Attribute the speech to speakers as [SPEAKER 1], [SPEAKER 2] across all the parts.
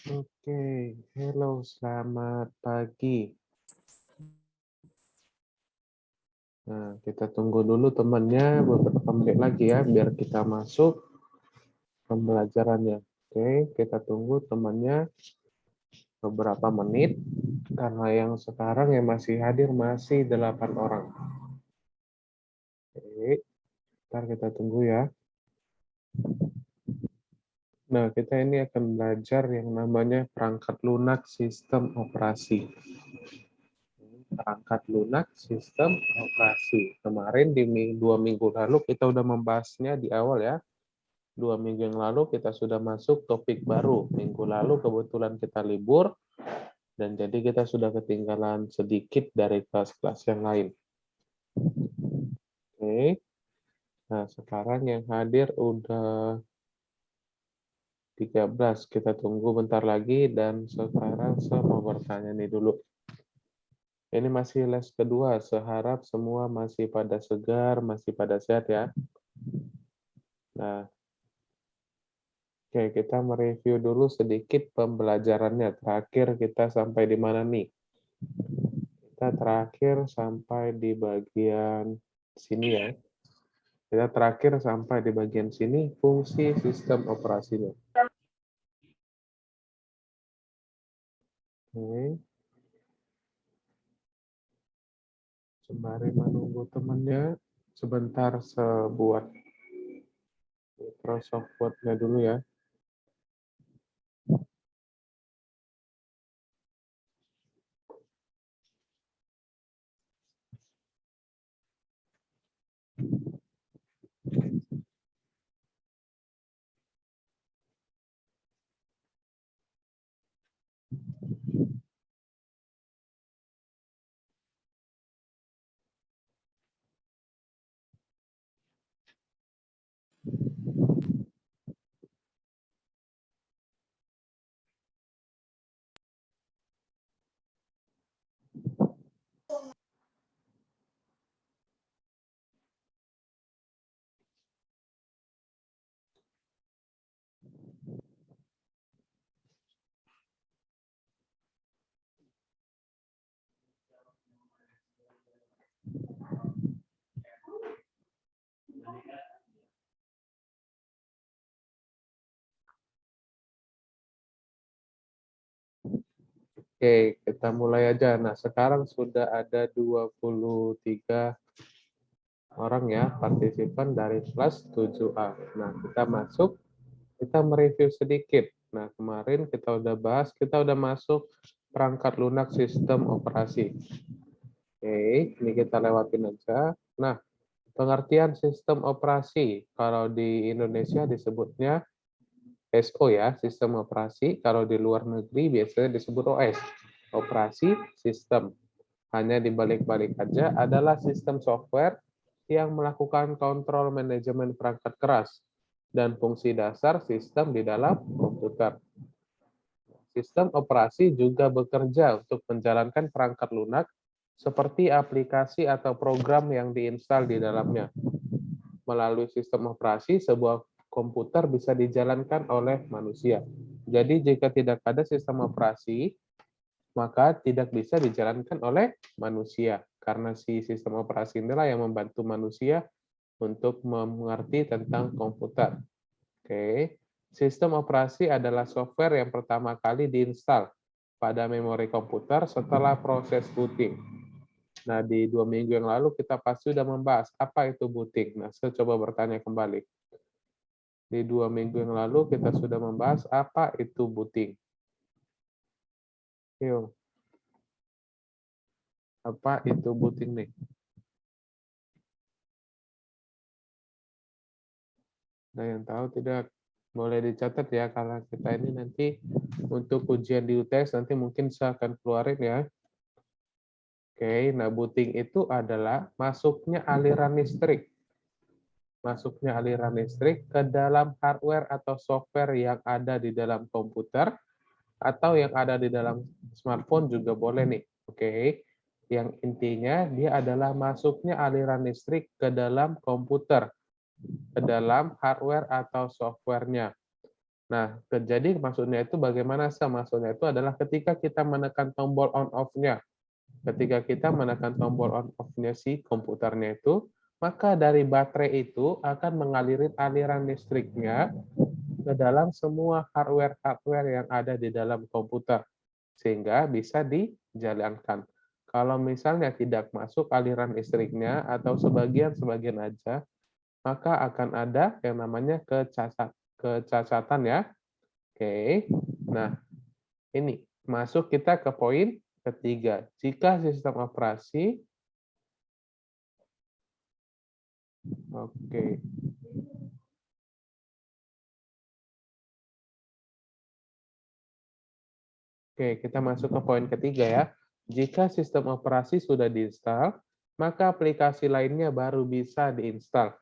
[SPEAKER 1] Oke, halo, selamat pagi. Nah, kita tunggu dulu temannya beberapa menit lagi ya, biar kita masuk pembelajarannya. Oke, kita tunggu temannya beberapa menit, karena yang sekarang yang masih hadir masih 8 orang. Oke, ntar kita tunggu ya. Nah, kita ini akan belajar yang namanya perangkat lunak sistem operasi. Perangkat lunak sistem operasi. Kemarin di 2 minggu lalu kita udah membahasnya di awal ya. 2 minggu yang lalu kita sudah masuk topik baru. Minggu lalu kebetulan kita libur, dan jadi kita sudah ketinggalan sedikit dari kelas-kelas yang lain. Oke, nah sekarang yang hadir udah 13. Kita tunggu bentar lagi, dan sekarang saya mau bertanya nih dulu. Ini masih les kedua, seharap semua masih pada segar, masih pada sehat ya. Nah, oke, kita mereview dulu sedikit pembelajarannya. Terakhir kita sampai di mana nih? Kita terakhir sampai di bagian sini ya. Kita terakhir sampai di bagian sini, fungsi sistem operasinya. Oke. Sembari menunggu temannya, sebentar sebuat Microsoft Word-nya dulu ya. Oke, kita mulai aja. Nah, sekarang sudah ada 23 orang ya, partisipan dari kelas 7A. Nah, kita masuk, kita mereview sedikit. Nah, kemarin kita udah bahas, kita udah masuk perangkat lunak sistem operasi. Oke, ini kita lewatin aja. Nah, pengertian sistem operasi. Kalau di Indonesia disebutnya SO ya, sistem operasi. Kalau di luar negeri biasanya disebut OS, operasi sistem. Hanya dibalik-balik aja adalah sistem software yang melakukan kontrol manajemen perangkat keras dan fungsi dasar sistem di dalam komputer. Sistem operasi juga bekerja untuk menjalankan perangkat lunak seperti aplikasi atau program yang diinstal di dalamnya. Melalui sistem operasi, sebuah komputer bisa dijalankan oleh manusia. Jadi jika tidak ada sistem operasi, maka tidak bisa dijalankan oleh manusia. Karena si sistem operasi inilah yang membantu manusia untuk mengerti tentang komputer. Oke. Sistem operasi adalah software yang pertama kali diinstal pada memori komputer setelah proses booting. Nah, di 2 minggu yang lalu kita pasti sudah membahas apa itu booting. Nah, saya coba bertanya kembali. Di 2 minggu yang lalu kita sudah membahas apa itu booting. Yuk, apa itu booting nih? Nah, yang tahu tidak boleh dicatat ya, karena kita ini nanti untuk ujian di UTS nanti mungkin saya akan keluarin ya. Oke, nah booting itu adalah masuknya aliran listrik. Masuknya aliran listrik ke dalam hardware atau software yang ada di dalam komputer atau yang ada di dalam smartphone juga boleh nih. Oke, yang intinya dia adalah masuknya aliran listrik ke dalam komputer, ke dalam hardware atau softwarenya. Nah, jadi maksudnya itu bagaimana sih? Maksudnya itu adalah ketika kita menekan tombol on off-nya. Ketika kita menekan tombol on off-nya si komputernya itu, maka dari baterai itu akan mengaliri aliran listriknya ke dalam semua hardware-hardware yang ada di dalam komputer, sehingga bisa dijalankan. Kalau misalnya tidak masuk aliran listriknya atau sebagian-sebagian aja, maka akan ada yang namanya kecacatan ya. Oke, nah ini masuk kita ke poin ketiga. Jika sistem operasi, oke, kita masuk ke poin ketiga ya. Jika sistem operasi sudah diinstal, maka aplikasi lainnya baru bisa diinstal.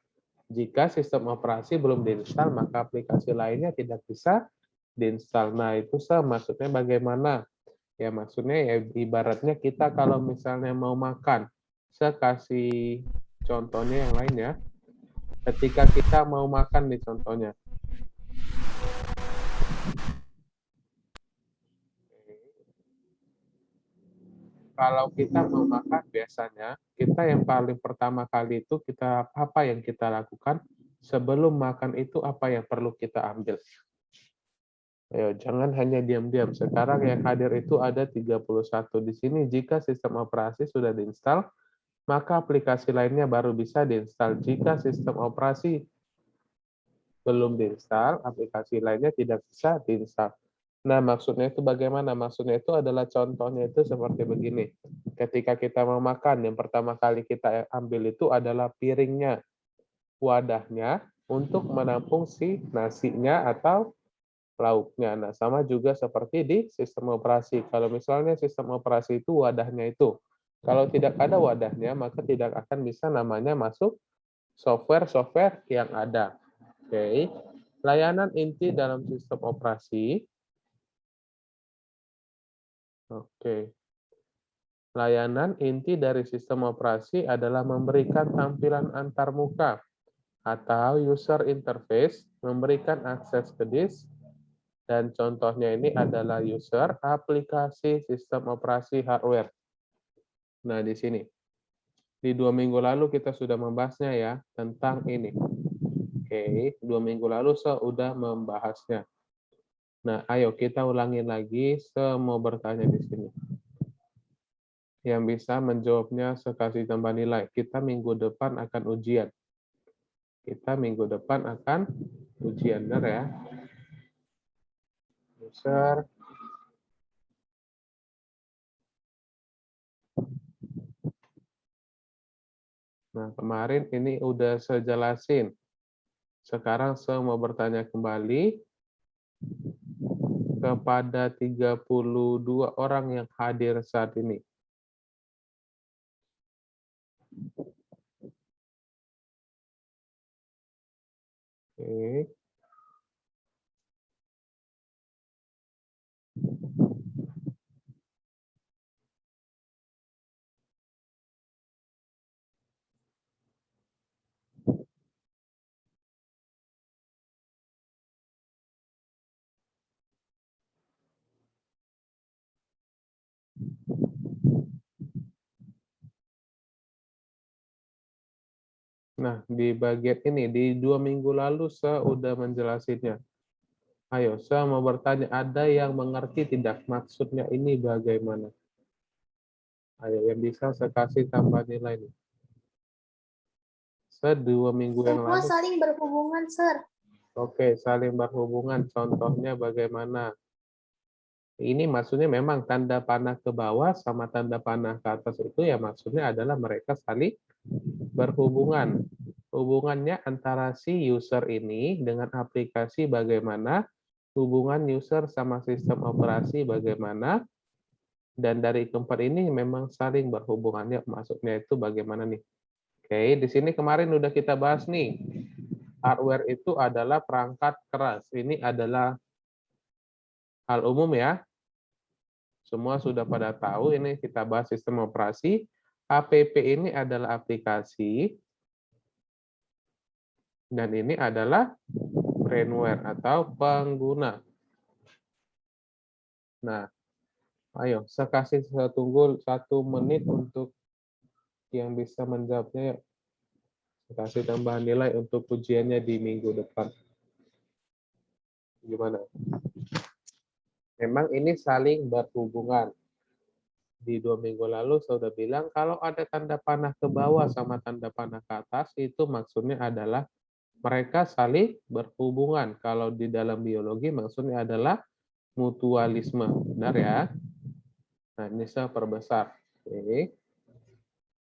[SPEAKER 1] Jika sistem operasi belum diinstal, maka aplikasi lainnya tidak bisa diinstal. Nah, itu maksudnya bagaimana? Ya, maksudnya ya ibaratnya kita kalau misalnya mau makan, saya kasih contohnya yang lain ya. Ketika kita mau makan nih contohnya. Kalau kita mau makan biasanya, kita yang paling pertama kali itu apa yang kita lakukan sebelum makan itu apa yang perlu kita ambil. Ayo, jangan hanya diam-diam. Sekarang yang hadir itu ada 31 di sini. Jika sistem operasi sudah diinstal, maka aplikasi lainnya baru bisa diinstal. Jika sistem operasi belum diinstal, aplikasi lainnya tidak bisa diinstal. Nah, maksudnya itu bagaimana? Maksudnya itu adalah contohnya itu seperti begini. Ketika kita mau makan, yang pertama kali kita ambil itu adalah piringnya, wadahnya, untuk menampung si nasinya atau lauknya. Nah, sama juga seperti di sistem operasi. Kalau misalnya sistem operasi itu wadahnya itu, kalau tidak ada wadahnya, maka tidak akan bisa namanya masuk software-software yang ada. Oke. Layanan inti dalam sistem operasi. Oke. Layanan inti dari sistem operasi adalah memberikan tampilan antarmuka atau user interface, memberikan akses ke disk, dan contohnya ini adalah user aplikasi sistem operasi hardware. Nah, di sini. Di 2 minggu lalu kita sudah membahasnya ya, tentang ini. Oke, 2 minggu lalu saya sudah membahasnya. Nah, ayo kita ulangi lagi, saya mau bertanya di sini. Yang bisa menjawabnya sekasih tambah nilai. Kita minggu depan akan ujian. Kita minggu depan akan ujian, benar ya? User. Nah, kemarin ini udah saya jelasin. Sekarang saya mau bertanya kembali kepada 32 orang yang hadir saat ini. Oke. Nah, di bagian ini, di 2 minggu lalu saya udah menjelasinnya. Ayo, saya mau bertanya, ada yang mengerti tidak maksudnya ini bagaimana? Ayo, yang bisa saya kasih tambah nilai nih. Saya 2 minggu yang
[SPEAKER 2] Semua
[SPEAKER 1] lalu.
[SPEAKER 2] saling berhubungan, Sir.
[SPEAKER 1] Oke, saling berhubungan. Contohnya bagaimana? Ini maksudnya memang tanda panah ke bawah sama tanda panah ke atas itu ya maksudnya adalah mereka saling berhubungan. Hubungannya antara si user ini dengan aplikasi bagaimana, hubungan user sama sistem operasi bagaimana, dan dari keempat ini memang saling berhubungannya, maksudnya itu bagaimana nih. Oke, di sini kemarin udah kita bahas nih, hardware itu adalah perangkat keras. Ini adalah hal umum ya. Semua sudah pada tahu, ini kita bahas sistem operasi. App ini adalah aplikasi, dan ini adalah brainware atau pengguna. Nah, ayo, saya kasih tunggu 1 menit untuk yang bisa menjawabnya. Yuk. Saya kasih tambahan nilai untuk ujiannya di minggu depan. Gimana? Memang ini saling berhubungan. Di 2 minggu lalu saya sudah bilang kalau ada tanda panah ke bawah sama tanda panah ke atas, itu maksudnya adalah mereka saling berhubungan. Kalau di dalam biologi maksudnya adalah mutualisme. Benar ya? Nah, ini saya perbesar. Oke.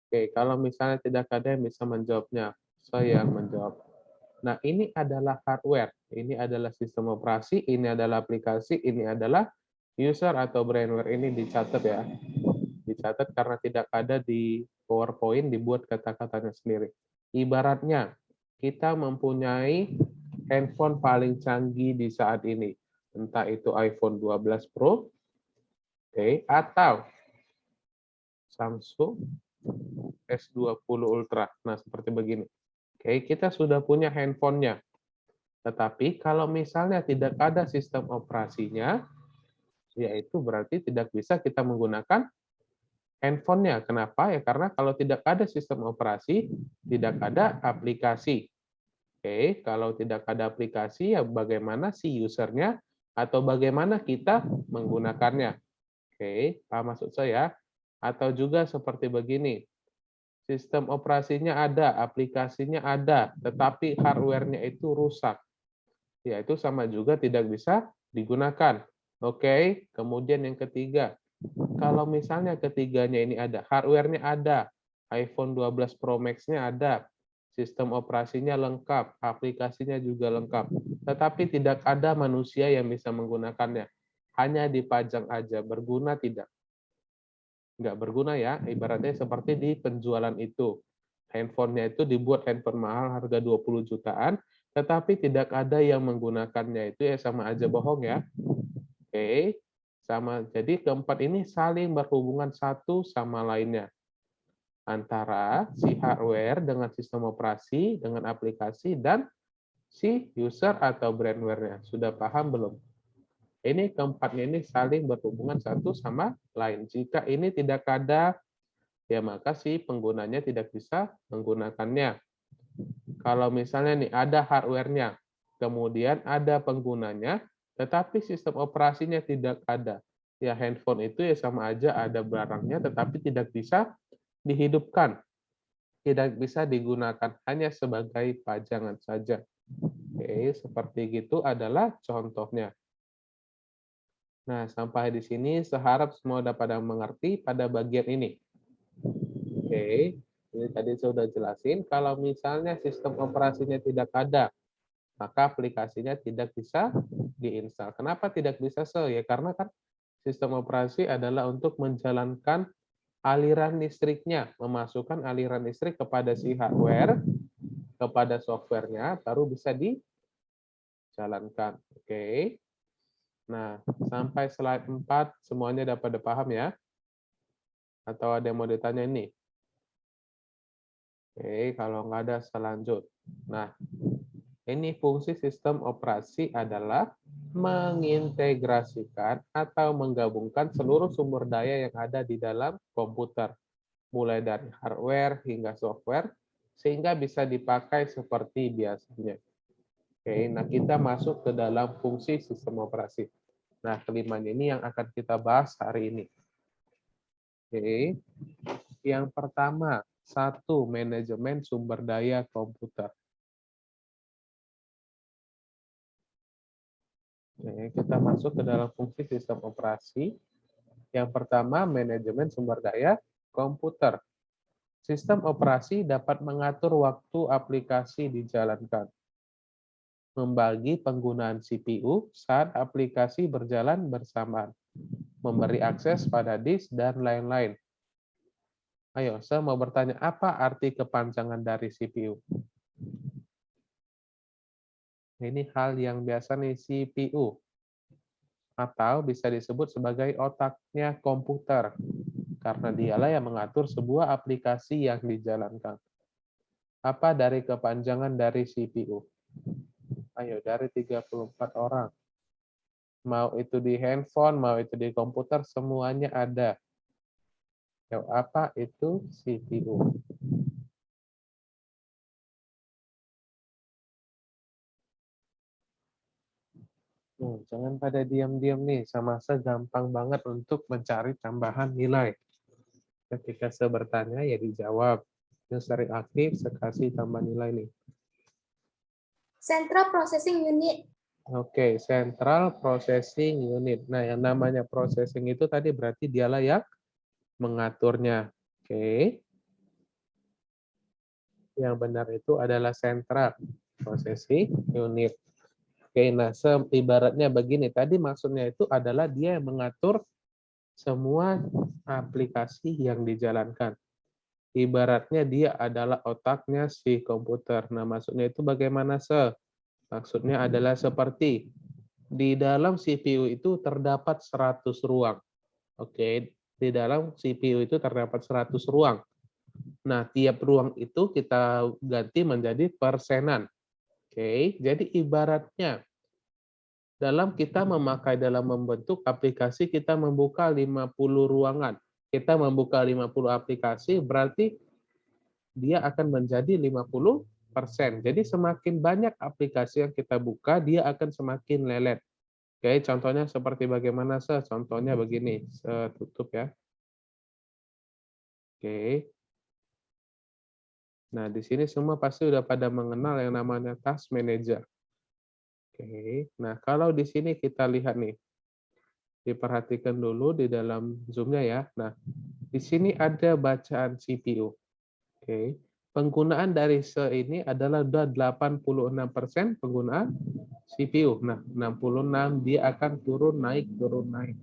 [SPEAKER 1] Oke, kalau misalnya tidak ada yang bisa menjawabnya, saya yang menjawab. Nah, ini adalah hardware. Ini adalah sistem operasi, ini adalah aplikasi, ini adalah user atau brainware. Ini dicatat ya. Dicatat karena tidak ada di PowerPoint, dibuat kata-katanya sendiri. Ibaratnya, kita mempunyai handphone paling canggih di saat ini. Entah itu iPhone 12 Pro, atau Samsung S20 Ultra. Nah, seperti begini. Kita sudah punya handphonenya. Tetapi kalau misalnya tidak ada sistem operasinya, yaitu berarti tidak bisa kita menggunakan handphonenya. Kenapa? Ya karena kalau tidak ada sistem operasi, tidak ada aplikasi. Kalau tidak ada aplikasi, ya bagaimana si usernya atau bagaimana kita menggunakannya. Paham maksud saya? Atau juga seperti begini, sistem operasinya ada, aplikasinya ada, tetapi hardware-nya itu rusak. Ya, itu sama juga tidak bisa digunakan. Kemudian yang ketiga, kalau misalnya ketiganya ini ada, hardware-nya ada, iPhone 12 Pro Max-nya ada, sistem operasinya lengkap, aplikasinya juga lengkap, tetapi tidak ada manusia yang bisa menggunakannya. Hanya dipajang aja, berguna tidak? Nggak berguna ya, ibaratnya seperti di penjualan itu. Handphonenya itu dibuat handphone mahal harga 20 jutaan, tetapi tidak ada yang menggunakannya, itu ya sama aja bohong ya. Sama. Jadi keempat ini saling berhubungan satu sama lainnya. Antara si hardware dengan sistem operasi, dengan aplikasi, dan si user atau brainware-nya. Sudah paham belum? Ini keempatnya ini saling berhubungan satu sama lain. Jika ini tidak ada, ya maka si penggunanya tidak bisa menggunakannya. Kalau misalnya nih ada hardware-nya, kemudian ada penggunanya, tetapi sistem operasinya tidak ada. Ya handphone itu ya sama aja ada barangnya, tetapi tidak bisa dihidupkan. Tidak bisa digunakan, hanya sebagai pajangan saja. Seperti itu adalah contohnya. Nah, sampai di sini saya harap semua dapat mengerti pada bagian ini. Ini tadi saya sudah jelasin, kalau misalnya sistem operasinya tidak ada, maka aplikasinya tidak bisa diinstal. Kenapa tidak bisa, Ya karena kan sistem operasi adalah untuk menjalankan aliran listriknya, memasukkan aliran listrik kepada si hardware, kepada softwarenya, baru bisa dijalankan. Nah, sampai slide 4 semuanya dapat dipaham ya? Atau ada yang mau ditanya ini? Kalau nggak ada, saya lanjut. Nah, ini fungsi sistem operasi adalah mengintegrasikan atau menggabungkan seluruh sumber daya yang ada di dalam komputer, mulai dari hardware hingga software, sehingga bisa dipakai seperti biasanya. Nah kita masuk ke dalam fungsi sistem operasi. Nah, kelimanya ini yang akan kita bahas hari ini. Yang pertama, 1. Manajemen sumber daya komputer. Kita masuk ke dalam fungsi sistem operasi. Yang pertama, manajemen sumber daya komputer. Sistem operasi dapat mengatur waktu aplikasi dijalankan, membagi penggunaan CPU saat aplikasi berjalan bersamaan, memberi akses pada disk, dan lain-lain. Ayo, saya mau bertanya, apa arti kepanjangan dari CPU? Ini hal yang biasa nih, CPU. Atau bisa disebut sebagai otaknya komputer, karena dialah yang mengatur sebuah aplikasi yang dijalankan. Apa dari kepanjangan dari CPU? Ayo, dari 34 orang. Mau itu di handphone, mau itu di komputer, semuanya ada. Apa itu CPU? Jangan pada diam-diam nih, sama gampang banget untuk mencari tambahan nilai. Ketika saya bertanya, ya dijawab. Yang sering aktif, saya kasih tambah nilai nih.
[SPEAKER 2] Central Processing Unit.
[SPEAKER 1] Oke, Central Processing Unit. Nah, yang namanya processing itu tadi berarti dialah yang mengaturnya. Oke. Yang benar itu adalah Central Processing Unit. Oke, nah ibaratnya begini, tadi maksudnya itu adalah dia yang mengatur semua aplikasi yang dijalankan. Ibaratnya dia adalah otaknya si komputer. Nah, maksudnya itu bagaimana, Maksudnya adalah seperti di dalam CPU itu terdapat 100 ruang. Oke, di dalam CPU itu terdapat 100 ruang. Nah, tiap ruang itu kita ganti menjadi persenan. Oke, jadi ibaratnya kita memakai dalam membentuk aplikasi, kita membuka 50 ruangan. Kita membuka 50 aplikasi, berarti dia akan menjadi 50%. Jadi semakin banyak aplikasi yang kita buka, dia akan semakin lelet. Oke, contohnya seperti bagaimana, Contohnya begini, saya tutup ya. Oke. Nah, di sini semua pasti udah pada mengenal yang namanya Task Manager. Oke, nah kalau di sini kita lihat nih, diperhatikan dulu di dalam Zoom-nya ya. Nah, di sini ada bacaan CPU. Oke, penggunaan dari ini adalah udah 86% penggunaan CPU. Nah, 66 dia akan turun naik, turun naik.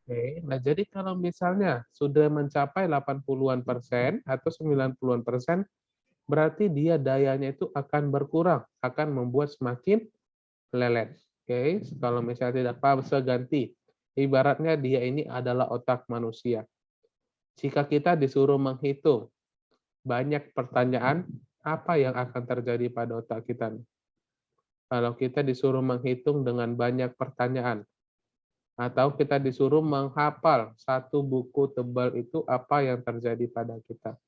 [SPEAKER 1] Oke, nah jadi kalau misalnya sudah mencapai 80-an persen atau 90-an persen, berarti dia dayanya itu akan berkurang, akan membuat semakin lelet. Oke, kalau misalnya tidak paham, saya ganti. Ibaratnya dia ini adalah otak manusia. Jika kita disuruh menghitung banyak pertanyaan, apa yang akan terjadi pada otak kita? Kalau kita disuruh menghitung dengan banyak pertanyaan, atau kita disuruh menghafal satu buku tebal itu, apa yang terjadi pada kita?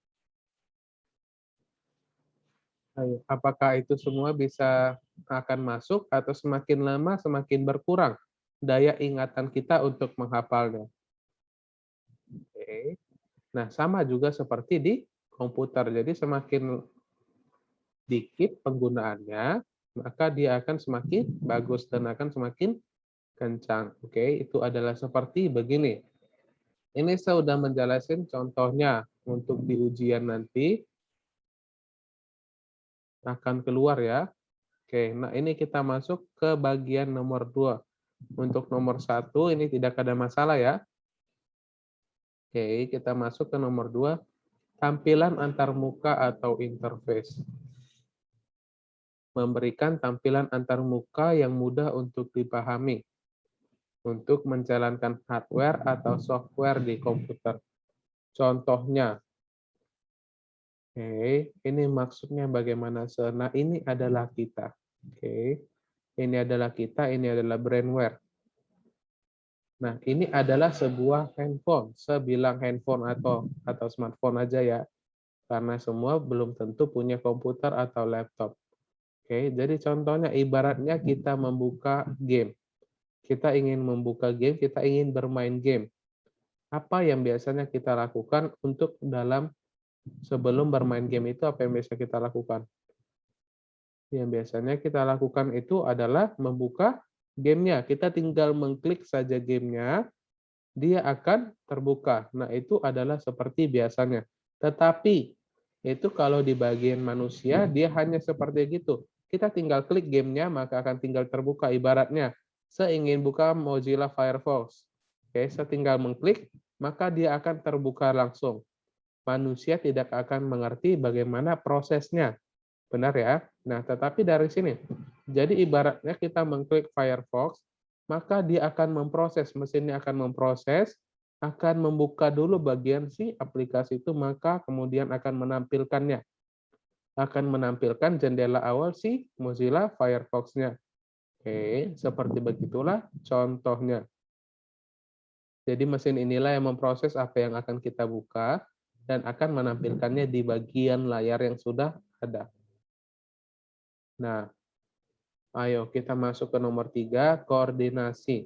[SPEAKER 1] Apakah itu semua bisa akan masuk atau semakin lama semakin berkurang daya ingatan kita untuk menghafalnya? Oke. Nah, sama juga seperti di komputer. Jadi semakin dikit penggunaannya, maka dia akan semakin bagus dan akan semakin kencang. Oke, itu adalah seperti begini. Ini saya sudah menjelaskan contohnya untuk di ujian nanti akan keluar ya. Oke, nah ini kita masuk ke bagian nomor 2. Untuk nomor 1 ini tidak ada masalah ya. Oke, kita masuk ke nomor 2, tampilan antarmuka atau interface. Memberikan tampilan antarmuka yang mudah untuk dipahami untuk menjalankan hardware atau software di komputer. Contohnya, oke, ini maksudnya bagaimana? Nah, ini adalah kita. Oke, ini adalah kita, ini adalah brainware. Nah, ini adalah sebuah handphone. Saya bilang handphone atau smartphone aja ya, karena semua belum tentu punya komputer atau laptop. Oke, jadi contohnya ibaratnya kita membuka game. Kita ingin membuka game, kita ingin bermain game. Apa yang biasanya kita lakukan untuk sebelum bermain game itu, apa yang biasa kita lakukan? Yang biasanya kita lakukan itu adalah membuka gamenya. Kita tinggal mengklik saja gamenya, dia akan terbuka. Nah, itu adalah seperti biasanya. Tetapi, itu kalau di bagian manusia, dia hanya seperti gitu. Kita tinggal klik gamenya, maka akan tinggal terbuka. Ibaratnya, saya ingin buka Mozilla Firefox. Oke, saya tinggal mengklik, maka dia akan terbuka langsung. Manusia tidak akan mengerti bagaimana prosesnya. Benar ya? Nah, tetapi dari sini, jadi ibaratnya kita mengklik Firefox, maka dia akan memproses, mesinnya akan memproses, akan membuka dulu bagian si aplikasi itu, maka kemudian akan menampilkannya. akan menampilkan jendela awal si Mozilla Firefox-nya. Oke, seperti begitulah contohnya. Jadi mesin inilah yang memproses apa yang akan kita buka dan akan menampilkannya di bagian layar yang sudah ada. Nah, ayo kita masuk ke nomor 3, koordinasi.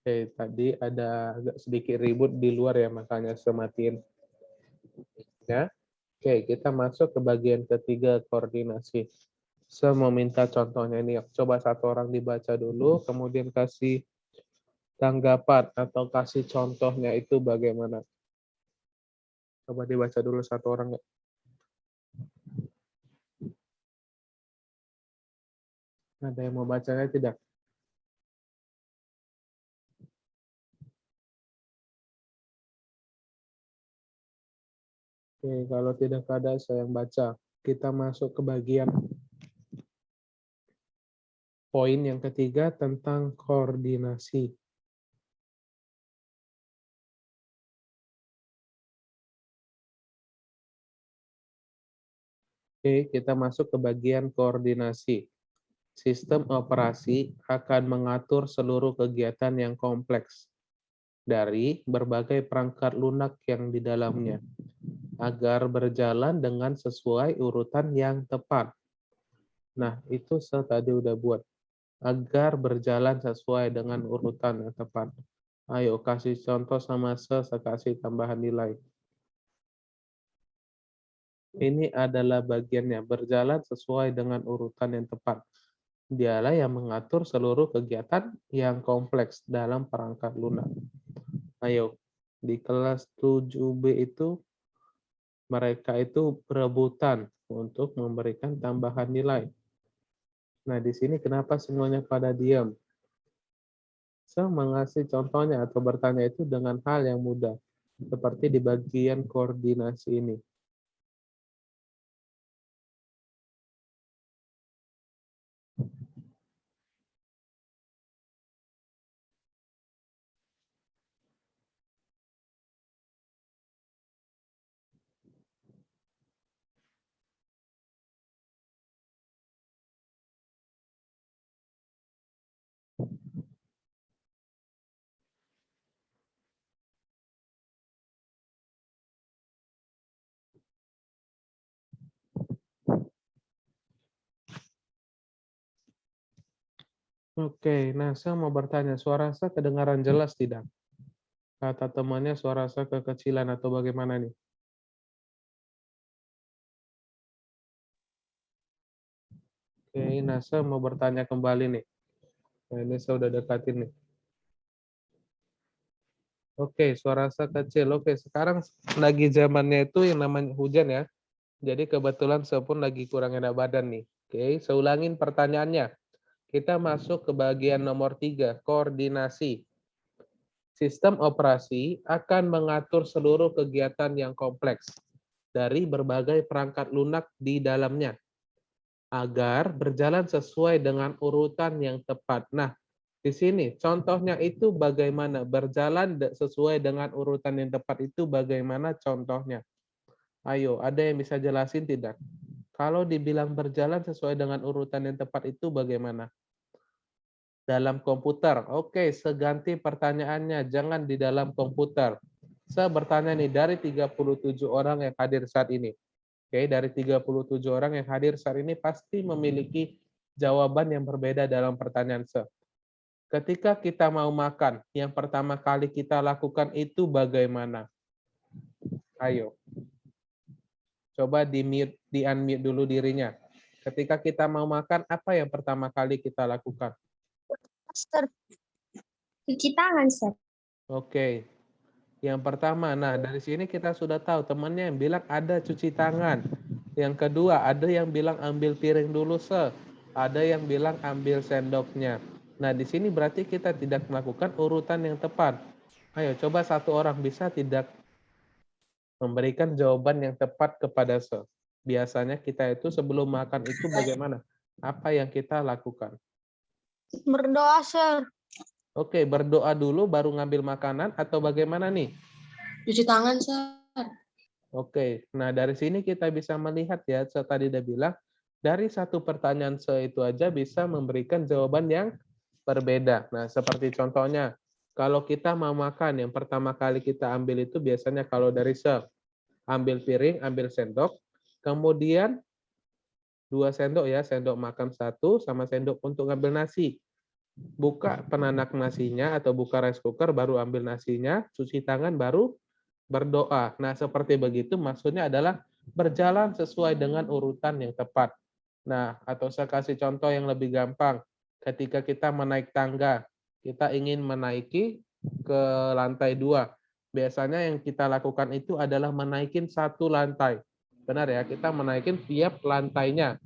[SPEAKER 1] Oke, tadi ada agak sedikit ribut di luar ya, makanya saya matiin. Ya. Oke, kita masuk ke bagian ketiga, koordinasi. Saya mau minta contohnya ini. Coba satu orang dibaca dulu, kemudian kasih tanggapan atau kasih contohnya itu bagaimana. Coba dibaca dulu satu orang. Ada yang mau bacanya tidak? Oke, kalau tidak ada, saya yang baca. Kita masuk ke bagian poin yang ketiga tentang koordinasi. Oke, kita masuk ke bagian koordinasi. Sistem operasi akan mengatur seluruh kegiatan yang kompleks dari berbagai perangkat lunak yang di dalamnya agar berjalan dengan sesuai urutan yang tepat. Nah, itu saya tadi udah buat. Agar berjalan sesuai dengan urutan yang tepat. Ayo kasih contoh sama saya kasih tambahan nilai. Ini adalah bagiannya, berjalan sesuai dengan urutan yang tepat. Dialah yang mengatur seluruh kegiatan yang kompleks dalam perangkat lunak. Ayo, di kelas 7B itu mereka itu berebutan untuk memberikan tambahan nilai. Nah, di sini kenapa semuanya pada diam? Saya mengasih contohnya atau bertanya itu dengan hal yang mudah, seperti di bagian koordinasi ini. Oke, nah saya mau bertanya, suara saya kedengaran jelas tidak? Kata temannya suara saya kekecilan atau bagaimana nih? Oke, nah saya mau bertanya kembali nih. Nah, ini saya udah dekatin nih. Oke, suara saya kecil. Oke, sekarang lagi zamannya itu yang namanya hujan ya. Jadi kebetulan saya pun lagi kurang enak badan nih. Oke, saya ulangin pertanyaannya. Kita masuk ke bagian nomor 3, koordinasi. Sistem operasi akan mengatur seluruh kegiatan yang kompleks dari berbagai perangkat lunak di dalamnya agar berjalan sesuai dengan urutan yang tepat. Nah, di sini contohnya itu bagaimana berjalan sesuai dengan urutan yang tepat itu bagaimana contohnya? Ayo, ada yang bisa jelasin tidak? Kalau dibilang berjalan sesuai dengan urutan yang tepat itu bagaimana? Dalam komputer. Oke, seganti pertanyaannya, jangan di dalam komputer. Saya bertanya nih, dari 37 orang yang hadir saat ini. Oke, dari 37 orang yang hadir saat ini pasti memiliki jawaban yang berbeda dalam pertanyaan saya. Ketika kita mau makan, yang pertama kali kita lakukan itu bagaimana? Ayo, coba di-mute, di-unmute dulu dirinya. Ketika kita mau makan, apa yang pertama kali kita lakukan?
[SPEAKER 2] Master, cuci tangan, Sir.
[SPEAKER 1] Oke, yang pertama, nah dari sini kita sudah tahu temannya yang bilang ada cuci tangan. Yang kedua, ada yang bilang ambil piring dulu, ada yang bilang ambil sendoknya. Nah, di sini berarti kita tidak melakukan urutan yang tepat. Ayo, coba satu orang bisa tidak memberikan jawaban yang tepat kepada Biasanya kita itu sebelum makan itu bagaimana? Apa yang kita lakukan?
[SPEAKER 2] Berdoa, Sir.
[SPEAKER 1] Oke, berdoa dulu baru ngambil makanan atau bagaimana nih?
[SPEAKER 2] Cuci tangan, Sir.
[SPEAKER 1] Oke, nah dari sini kita bisa melihat ya, saya tadi udah bilang, dari satu pertanyaan itu aja bisa memberikan jawaban yang berbeda. Nah, seperti contohnya, kalau kita mau makan, yang pertama kali kita ambil itu biasanya kalau dari ambil piring, ambil sendok, kemudian 2 sendok ya, sendok makan 1 sama sendok untuk ngambil nasi. Buka penanak nasinya atau buka rice cooker, baru ambil nasinya, cuci tangan, baru berdoa. Nah, seperti begitu maksudnya adalah berjalan sesuai dengan urutan yang tepat. Nah, atau saya kasih contoh yang lebih gampang. Ketika kita menaik tangga, kita ingin menaiki ke lantai 2. Biasanya yang kita lakukan itu adalah menaikin 1 lantai. Benar ya, kita menaikin tiap lantainya.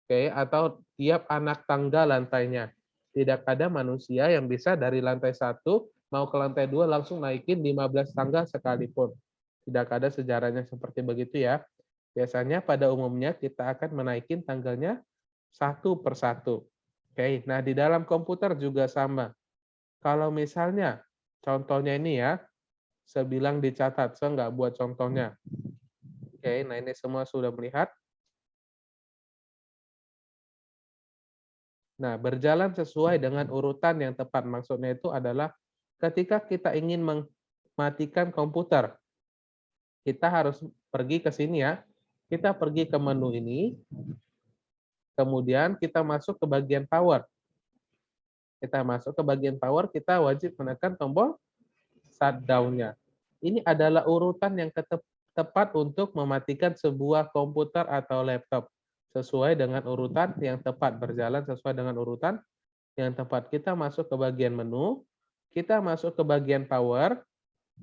[SPEAKER 1] Oke, atau tiap anak tangga lantainya. Tidak ada manusia yang bisa dari lantai 1 mau ke lantai 2 langsung naikin 15 tangga sekalipun. Tidak ada sejarahnya seperti begitu ya. Biasanya pada umumnya kita akan menaikin tangganya 1 persatu. Oke, nah di dalam komputer juga sama. Kalau misalnya contohnya ini ya, saya bilang dicatat, saya nggak buat contohnya. Oke, nah ini semua sudah melihat. Nah, berjalan sesuai dengan urutan yang tepat. Maksudnya itu adalah ketika kita ingin mematikan komputer, kita harus pergi ke sini ya. Kita pergi ke menu ini, kemudian kita masuk ke bagian power. Kita masuk ke bagian power, kita wajib menekan tombol shutdown-nya. Ini adalah urutan yang tepat untuk mematikan sebuah komputer atau laptop. Sesuai dengan urutan yang tepat, berjalan sesuai dengan urutan yang tepat. Kita masuk ke bagian menu, kita masuk ke bagian power,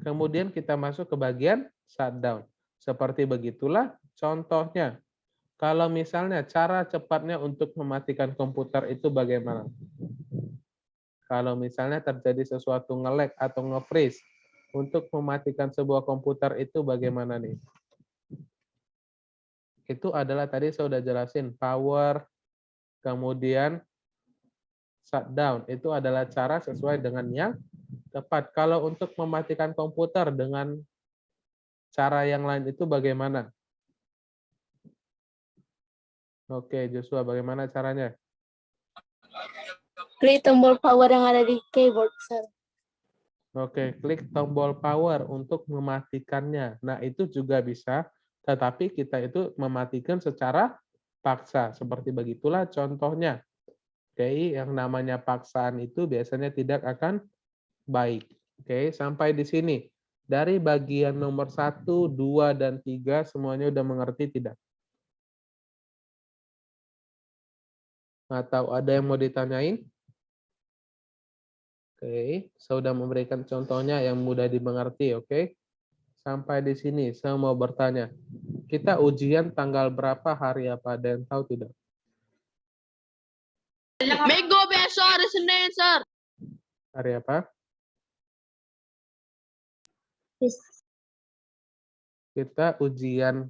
[SPEAKER 1] kemudian kita masuk ke bagian shutdown. Seperti begitulah contohnya. Kalau misalnya cara cepatnya untuk mematikan komputer itu bagaimana? Kalau misalnya terjadi sesuatu nge-lag atau nge-freeze, untuk mematikan sebuah komputer itu bagaimana nih? Itu adalah tadi saya sudah jelasin, power, kemudian shutdown. Itu adalah cara sesuai dengan yang tepat. Kalau untuk mematikan komputer dengan cara yang lain itu bagaimana? Oke, Joshua, bagaimana caranya?
[SPEAKER 2] Klik tombol power yang ada di keyboard, Sir.
[SPEAKER 1] Oke, klik tombol power untuk mematikannya. Nah, itu juga bisa, tetapi kita itu mematikan secara paksa. Seperti begitulah contohnya. Oke, yang namanya paksaan itu biasanya tidak akan baik. Oke, sampai di sini. Dari bagian nomor 1, 2, dan 3, semuanya udah mengerti tidak? Atau ada yang mau ditanyain? Oke, saya sudah memberikan contohnya yang mudah dimengerti, oke? Sampai di sini, saya mau bertanya. Kita ujian tanggal berapa, hari apa, ada yang tahu tidak?
[SPEAKER 2] Minggu besok hari Senin, Sir.
[SPEAKER 1] Hari apa? Kita ujian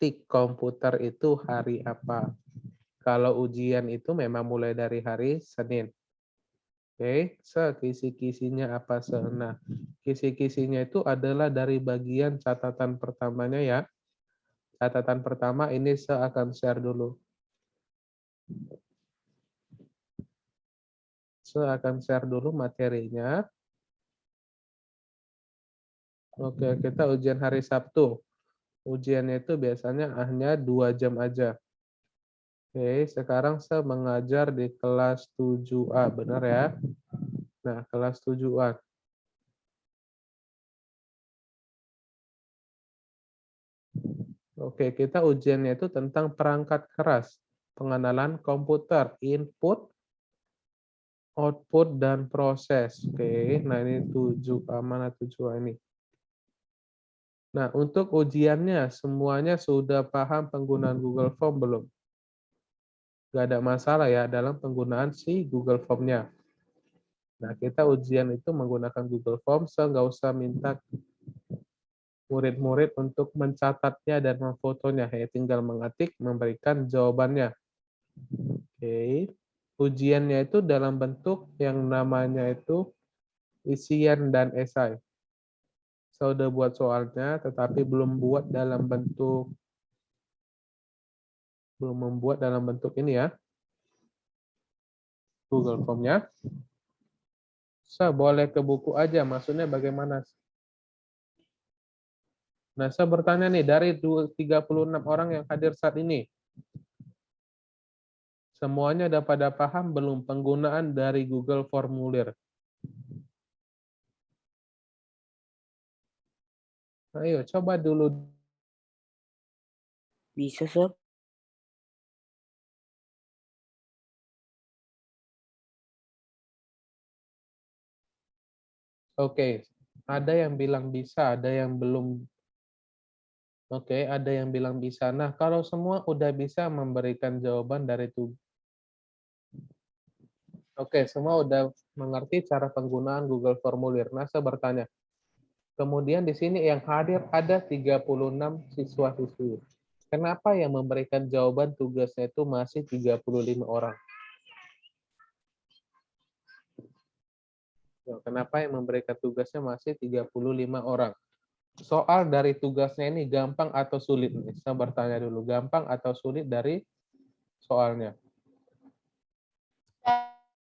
[SPEAKER 1] TIK komputer itu hari apa? Kalau ujian itu memang mulai dari hari Senin. Oke, kisi-kisinya apa? Nah, kisi-kisinya itu adalah dari bagian catatan pertamanya ya. Catatan pertama ini saya akan share dulu. Saya akan share dulu materinya. Oke, kita ujian hari Sabtu. Ujiannya itu biasanya hanya 2 jam aja. Oke, sekarang saya mengajar di kelas 7A, benar ya? Nah, kelas 7A. Oke, kita ujiannya itu tentang perangkat keras, pengenalan komputer, input, output, dan proses. Oke, nah ini 7A, mana 7A ini? Nah, untuk ujiannya, semuanya sudah paham penggunaan Google Form belum? Nggak ada masalah ya dalam penggunaan si Google Form-nya. Nah, kita ujian itu menggunakan Google Form, so nggak usah minta murid-murid untuk mencatatnya dan memfotonya. Ya, tinggal mengetik, memberikan jawabannya. Oke. Ujiannya itu dalam bentuk yang namanya itu isian dan esai. Saya udah buat soalnya, tetapi belum membuat dalam bentuk ini ya, Google Form-nya. Saya boleh ke buku aja, maksudnya bagaimana? Nah, saya bertanya nih, dari 36 orang yang hadir saat ini, semuanya udah pada paham belum penggunaan dari Google Formulir? Ayo, coba dulu.
[SPEAKER 3] Bisa, Sir.
[SPEAKER 1] Oke, ada yang bilang bisa, ada yang belum. Oke, ada yang bilang bisa. Nah, kalau semua udah bisa memberikan jawaban dari tugas. Oke, semua udah mengerti cara penggunaan Google Formulir. Nah, saya bertanya. Kemudian di sini yang hadir ada 36 siswa-siswi. Kenapa yang memberikan jawaban tugasnya itu masih 35 orang? Kenapa yang memberikan tugasnya masih 35 orang? Soal dari tugasnya ini gampang atau sulit? Saya bertanya dulu, gampang atau sulit dari soalnya?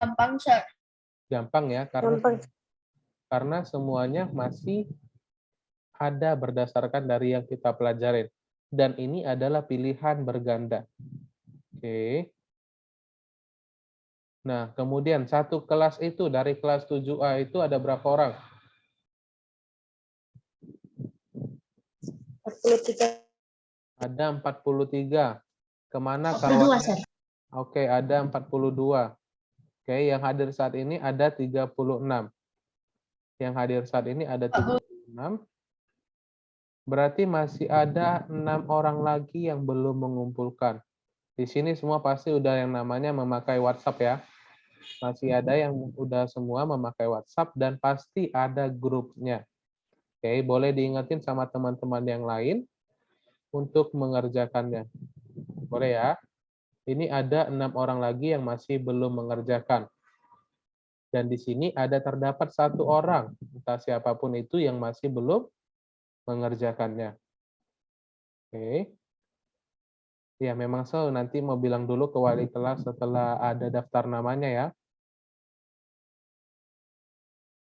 [SPEAKER 2] Gampang, Sir.
[SPEAKER 1] Gampang ya, karena semuanya masih ada berdasarkan dari yang kita pelajarin. Dan ini adalah pilihan berganda. Oke. Nah, kemudian satu kelas itu, dari kelas 7A itu ada berapa orang?
[SPEAKER 2] 43.
[SPEAKER 1] Ada 43. Kemana
[SPEAKER 2] 42,
[SPEAKER 1] kawannya?
[SPEAKER 2] Sir.
[SPEAKER 1] Oke, ada 42. Oke, yang hadir saat ini ada 36. Yang hadir saat ini ada 36. Berarti masih ada 6 orang lagi yang belum mengumpulkan. Di sini semua pasti udah yang namanya memakai WhatsApp ya. Masih ada yang udah semua memakai WhatsApp dan pasti ada grupnya. Oke, boleh diingetin sama teman-teman yang lain untuk mengerjakannya. Boleh ya? Ini ada 6 orang lagi yang masih belum mengerjakan. Dan di sini ada terdapat 1 orang, entah siapapun itu yang masih belum mengerjakannya. Oke. Ya, memang so nanti mau bilang dulu ke wali kelas setelah ada daftar namanya ya.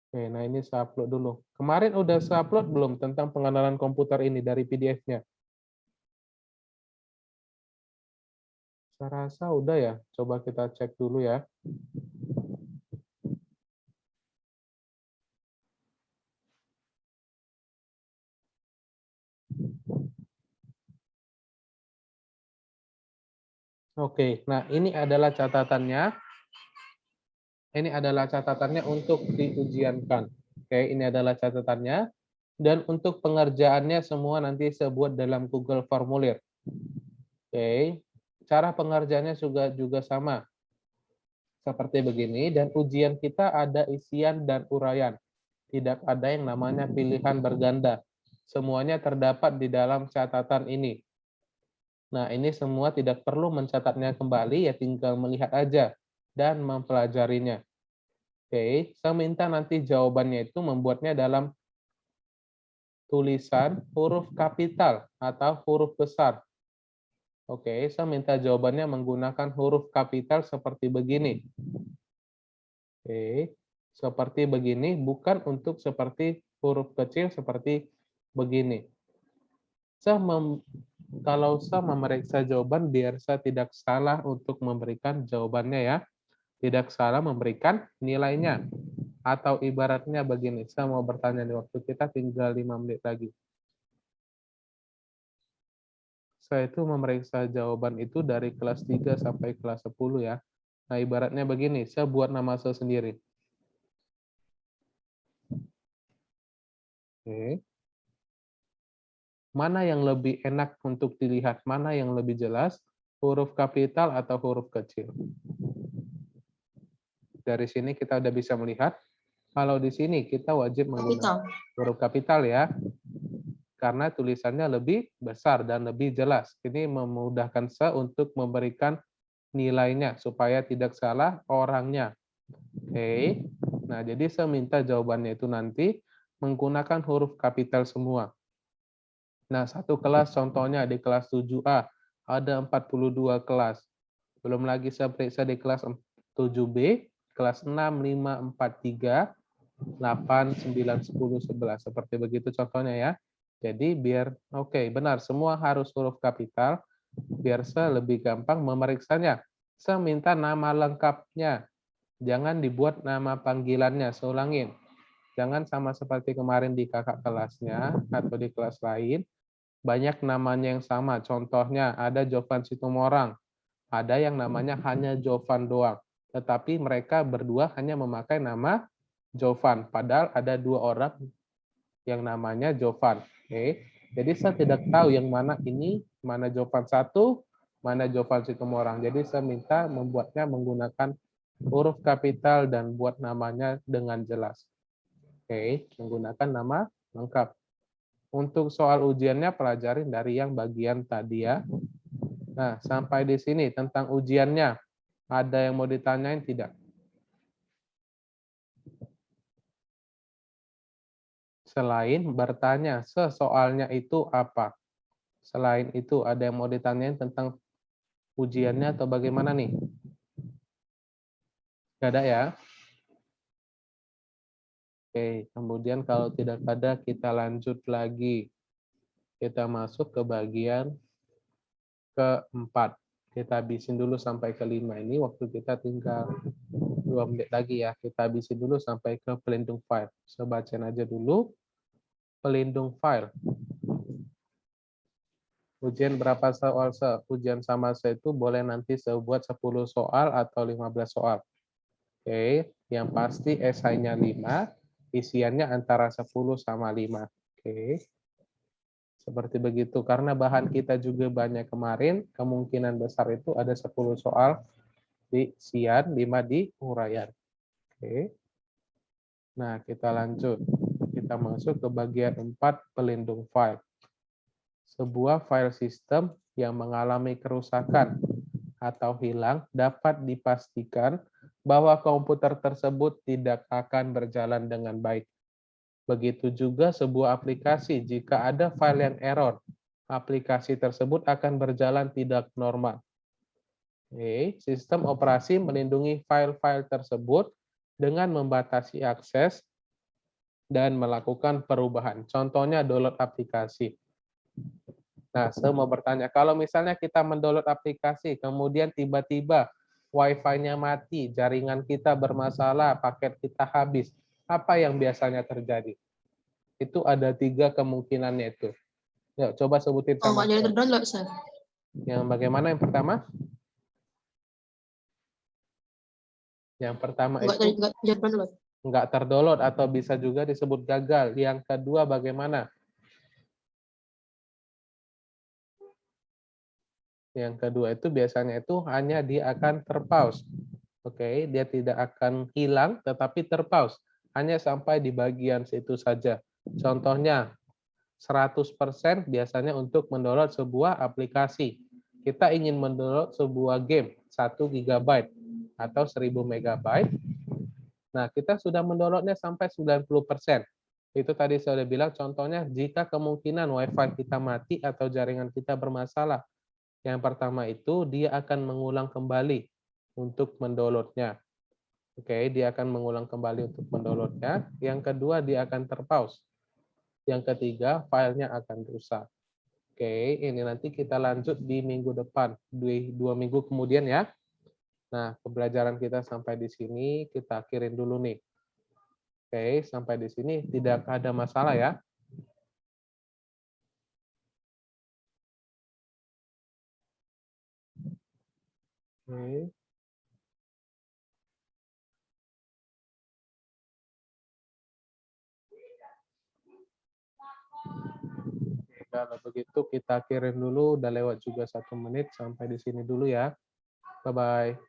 [SPEAKER 1] Oke, nah ini saya upload dulu. Kemarin udah saya upload belum tentang pengenalan komputer ini dari PDF-nya? Saya rasa udah ya. Coba kita cek dulu ya. Oke, nah ini adalah catatannya. Ini adalah catatannya untuk diujiankan. Oke, ini adalah catatannya. Dan untuk pengerjaannya semua nanti saya buat dalam Google Formulir. Oke, cara pengerjaannya juga sama. Seperti begini, dan ujian kita ada isian dan uraian. Tidak ada yang namanya pilihan berganda. Semuanya terdapat di dalam catatan ini. Nah, ini semua tidak perlu mencatatnya kembali, ya tinggal melihat aja dan mempelajarinya. Oke, saya minta nanti jawabannya itu membuatnya dalam tulisan huruf kapital atau huruf besar. Oke, saya minta jawabannya menggunakan huruf kapital seperti begini. Oke, seperti begini, bukan untuk seperti huruf kecil seperti begini. Kalau saya memeriksa jawaban, biar saya tidak salah untuk memberikan jawabannya ya. Tidak salah memberikan nilainya. Atau ibaratnya begini, saya mau bertanya di waktu kita tinggal 5 menit lagi. Saya itu memeriksa jawaban itu dari kelas 3 sampai kelas 10 ya. Nah, ibaratnya begini, saya buat nama saya sendiri. Oke. Mana yang lebih enak untuk dilihat? Mana yang lebih jelas? Huruf kapital atau huruf kecil? Dari sini kita udah bisa melihat. Kalau di sini kita wajib menggunakan huruf kapital ya. Karena tulisannya lebih besar dan lebih jelas. Ini memudahkan saya untuk memberikan nilainya supaya tidak salah orangnya. Oke. Nah, jadi saya minta jawabannya itu nanti menggunakan huruf kapital semua. Nah, satu kelas contohnya di kelas 7A ada 42 kelas. Belum lagi saya periksa di kelas 7B, kelas 6, 5, 4, 3, 8, 9, 10, 11. Seperti begitu contohnya ya. Jadi biar oke, benar semua harus huruf kapital biar saya lebih gampang memeriksanya. Saya minta nama lengkapnya. Jangan dibuat nama panggilannya, saya ulangin. Jangan sama seperti kemarin di kakak kelasnya atau di kelas lain, banyak namanya yang sama. Contohnya ada Jovan Situmorang, ada yang namanya hanya Jovan doang. Tetapi mereka berdua hanya memakai nama Jovan, padahal ada 2 orang yang namanya Jovan. Oke. Jadi saya tidak tahu yang mana ini, mana Jovan 1, mana Jovan Situmorang. Jadi saya minta membuatnya menggunakan huruf kapital dan buat namanya dengan jelas. Oke, menggunakan nama lengkap. Untuk soal ujiannya pelajarin dari yang bagian tadi ya. Nah, sampai di sini tentang ujiannya. Ada yang mau ditanyain tidak? Selain bertanya, soalnya itu apa? Selain itu, ada yang mau ditanyain tentang ujiannya atau bagaimana nih? Gak ada ya? Oke, kemudian kalau tidak ada, kita lanjut lagi. Kita masuk ke bagian keempat. Kita habisin dulu sampai kelima ini, waktu kita tinggal 2 menit lagi ya. Kita habisin dulu sampai ke pelindung file. Saya bacain aja dulu. Pelindung file. Ujian berapa soal? Ujian sama saya itu boleh nanti saya buat 10 soal atau 15 soal. Oke, yang pasti esainya 5, isiannya antara 10 sama 5. Oke. Seperti begitu. Karena bahan kita juga banyak kemarin, kemungkinan besar itu ada 10 soal di isian, 5 di uraian. Oke. Nah, kita lanjut. Kita masuk ke bagian 4, pelindung file. Sebuah file sistem yang mengalami kerusakan atau hilang dapat dipastikan bahwa komputer tersebut tidak akan berjalan dengan baik. Begitu juga sebuah aplikasi, jika ada file yang error, aplikasi tersebut akan berjalan tidak normal. Oke, sistem operasi melindungi file-file tersebut dengan membatasi akses dan melakukan perubahan. Contohnya download aplikasi. Nah, saya mau bertanya, kalau misalnya kita mendownload aplikasi, kemudian tiba-tiba Wi-Fi-nya mati, jaringan kita bermasalah, paket kita habis, apa yang biasanya terjadi? Itu ada 3 kemungkinannya itu. Yuk, coba sebutin
[SPEAKER 2] Oh,
[SPEAKER 1] sama
[SPEAKER 2] nggak jadi
[SPEAKER 1] saya.
[SPEAKER 2] terdownload, Sir.
[SPEAKER 1] Yang bagaimana yang pertama? Yang pertama
[SPEAKER 2] Nggak
[SPEAKER 1] itu
[SPEAKER 2] jadi terdownload.
[SPEAKER 1] nggak terdownload atau bisa juga disebut gagal. Yang kedua bagaimana? Yang kedua itu biasanya itu hanya dia akan terpause. Oke, dia tidak akan hilang tetapi terpause. Hanya sampai di bagian situ saja. Contohnya 100% biasanya untuk mendownload sebuah aplikasi. Kita ingin mendownload sebuah game 1 GB atau 1000 MB. Nah, kita sudah mendownloadnya sampai 90%. Itu tadi saya sudah bilang contohnya jika kemungkinan Wi-Fi kita mati atau jaringan kita bermasalah. Yang pertama itu dia akan mengulang kembali untuk mendownloadnya. Oke, dia akan mengulang kembali untuk mendownloadnya. Yang kedua dia akan terpause. Yang ketiga filenya akan rusak. Oke, ini nanti kita lanjut di minggu depan, 2 minggu kemudian ya. Nah, pembelajaran kita sampai di sini kita akhirin dulu nih. Oke, sampai di sini tidak ada masalah ya. Oke. Kalau begitu kita akhirin dulu, udah lewat juga 1 menit, sampai di sini dulu ya. Bye-bye.